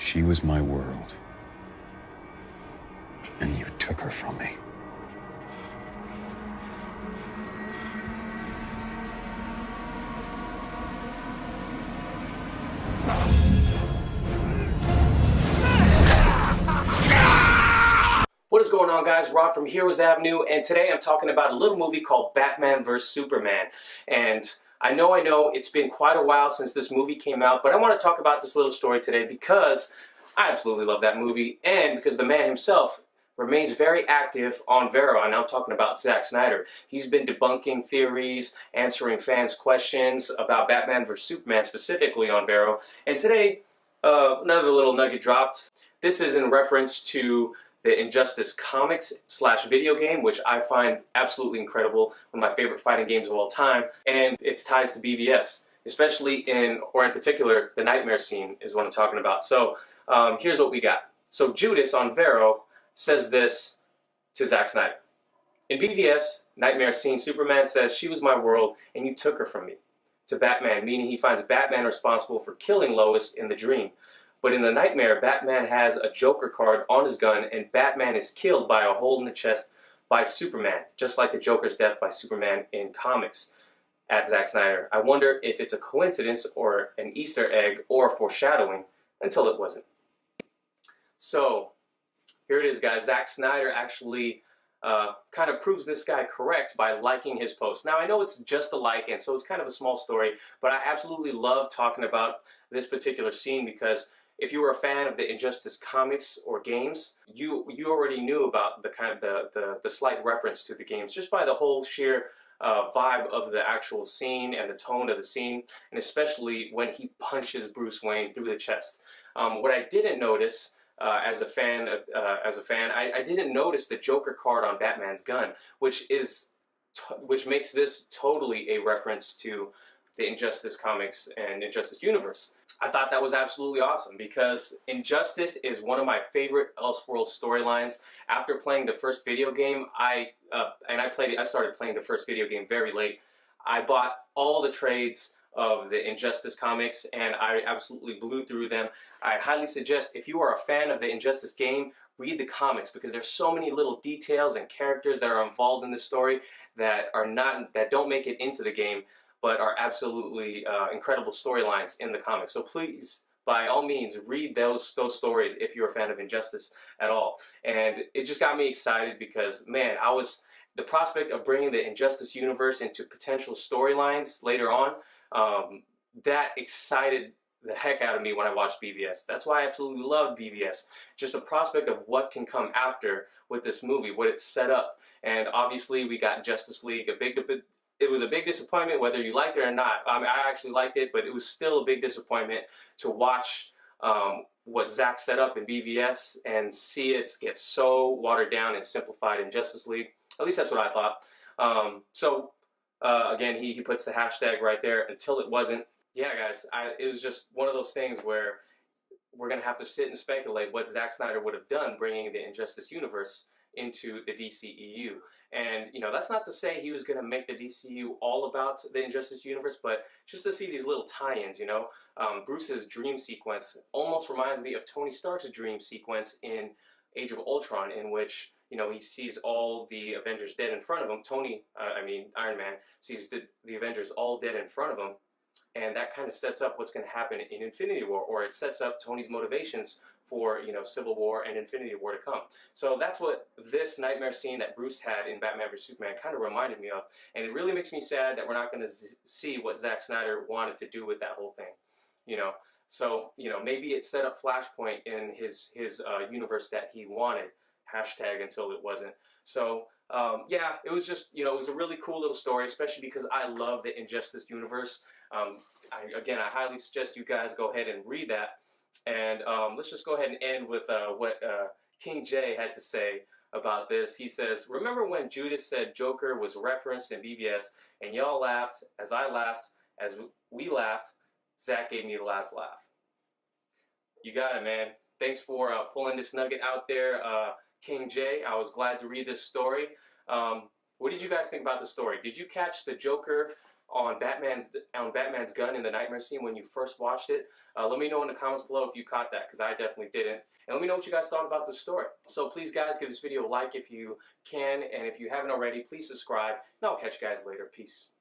She was my world, and you took her from me. What is going on, guys? Rob from Heroes Avenue, and today I'm talking about a little movie called Batman vs. Superman. And I know it's been quite a while since this movie came out, but I want to talk about this little story today because I absolutely love that movie, and because the man himself remains very active on Vero, and I'm talking about Zack Snyder. He's been debunking theories, answering fans' questions about Batman vs. Superman, specifically on Vero. And today, another little nugget dropped. This is in reference to the Injustice comics / video game, which I find absolutely incredible, one of my favorite fighting games of all time, and its ties to BVS, especially in particular, the Knightmare scene is what I'm talking about. So here's what we got. So Judas on Vero says this to Zack Snyder. In BVS, Knightmare scene, Superman says, "She was my world, and you took her from me." To Batman, meaning he finds Batman responsible for killing Lois in the dream. But in the Knightmare, Batman has a Joker card on his gun, and Batman is killed by a hole in the chest by Superman, just like the Joker's death by Superman in comics. At Zack Snyder, I wonder if it's a coincidence or an Easter egg or foreshadowing, until it wasn't. So here it is, guys. Zack Snyder actually kind of proves this guy correct by liking his post. Now, I know it's just a like, and so it's kind of a small story, but I absolutely love talking about this particular scene because if you were a fan of the Injustice comics or games, you already knew about the slight reference to the games just by the whole sheer vibe of the actual scene and the tone of the scene, and especially when he punches Bruce Wayne through the chest. What I didn't notice as a fan, I didn't notice the Joker card on Batman's gun, which makes this totally a reference to the Injustice comics and Injustice universe. I thought that was absolutely awesome because Injustice is one of my favorite Elseworlds storylines. After playing the first video game, I started playing the first video game very late. I bought all the trades of the Injustice comics and I absolutely blew through them. I highly suggest, if you are a fan of the Injustice game, read the comics because there's so many little details and characters that are involved in the story that don't make it into the game, but are absolutely incredible storylines in the comics. So please, by all means, read those stories if you're a fan of Injustice at all. And it just got me excited because, man, the prospect of bringing the Injustice universe into potential storylines later on, that excited the heck out of me when I watched BVS. That's why I absolutely love BVS. Just the prospect of what can come after with this movie, what it's set up. And obviously we got Justice League, it was a big disappointment whether you liked it or not. I actually liked it, but it was still a big disappointment to watch what Zack set up in BVS and see it get so watered down and simplified in Justice League. At least that's what I thought. Again, he puts the hashtag right there, until it wasn't. Yeah, guys, it was just one of those things where we're going to have to sit and speculate what Zack Snyder would have done bringing the Injustice universe into the DCEU. And, that's not to say he was going to make the DCU all about the Injustice universe, but just to see these little tie-ins, Bruce's dream sequence almost reminds me of Tony Stark's dream sequence in Age of Ultron, in which, he sees all the Avengers dead in front of him. Iron Man sees the Avengers all dead in front of him, and that kind of sets up what's going to happen in Infinity War, or it sets up Tony's motivations for, Civil War and Infinity War to come. So that's what this Knightmare scene that Bruce had in Batman vs. Superman kind of reminded me of, and it really makes me sad that we're not going to see what Zack Snyder wanted to do with that whole thing, So, maybe it set up Flashpoint in his universe that he wanted, hashtag until it wasn't. So, yeah, it was just, it was a really cool little story, especially because I love the Injustice universe. I highly suggest you guys go ahead and read that. And let's just go ahead and end with what King J had to say about this. He says, "Remember when Judas said Joker was referenced in BVS, and y'all laughed, as I laughed, as we laughed, Zack gave me the last laugh." You got it, man. Thanks for pulling this nugget out there, King J. I was glad to read this story. What did you guys think about the story? Did you catch the Joker on Batman's gun in the Knightmare scene when you first watched it? Let me know in the comments below if you caught that, because I definitely didn't. And let me know what you guys thought about the story. So please, guys, give this video a like if you can, and if you haven't already, please subscribe, and I'll catch you guys later. Peace.